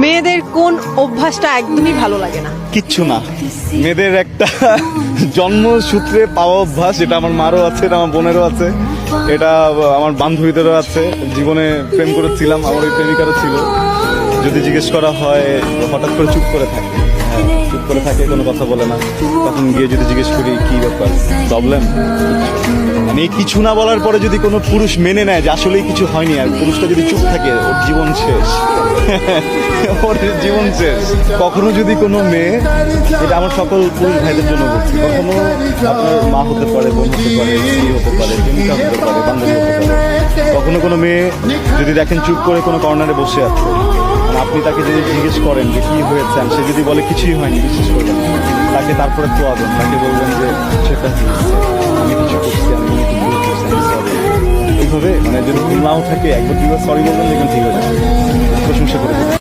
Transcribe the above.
মেয়েদের কোন অভ্যাসটা একদমই ভালো লাগে না? কিচ্ছু না, মেয়েদের একটা জন্মসূত্রে পাওয়া অভ্যাস, এটা আমার মারও আছে, এটা আমার বোনেরও আছে, এটা আমার বান্ধবীদেরও আছে। জীবনে প্রেম করেছিলাম, আমার ওই প্রেমিকারও ছিল। যদি জিজ্ঞেস করা হয় হঠাৎ করে চুপ করে থাকে, চুপ করে থাকে, কোনো কথা বলে না। তখন গিয়ে যদি জিজ্ঞেস করি কি ব্যাপার, প্রবলেম, মানে এই কিছু না বলার পরে যদি কোনো পুরুষ মেনে নেয় যে আসলেই কিছু হয়নি, আর পুরুষটা যদি চুপ থাকে, ওর জীবন শেষ। ওর জীবন শেষ। কখনো যদি কোনো মেয়ে, এটা আমার সকল পুরুষ ভাইদের জন্য বলছি, কখনো আপনার মা হতে পারে, বোন হতে পারে, স্ত্রী হতে পারে, প্রেমিকা হতে পারে, বান্ধবী হতে পারে, কখনো কোনো মেয়ে যদি দেখেন চুপ করে কোনো কর্নারে বসে আছে, আর আপনি তাকে যদি জিজ্ঞেস করেন যে কি হয়েছে, আর সে যদি বলে কিছুই হয়নি, বিশ্বাস করবেন না। তাকে তারপরে খোয়াবেন, তাকে বলবেন যে সেটা আমি কিছু করছি, আমি অনেক ভুল করছি, আমি সরি। এইভাবে মানে যদি ভুল নাও থাকে, একবার দুবার সরি বলবেন, দেখবেন ঠিক হয়ে যাবে। প্রশংসা করে দেবেন।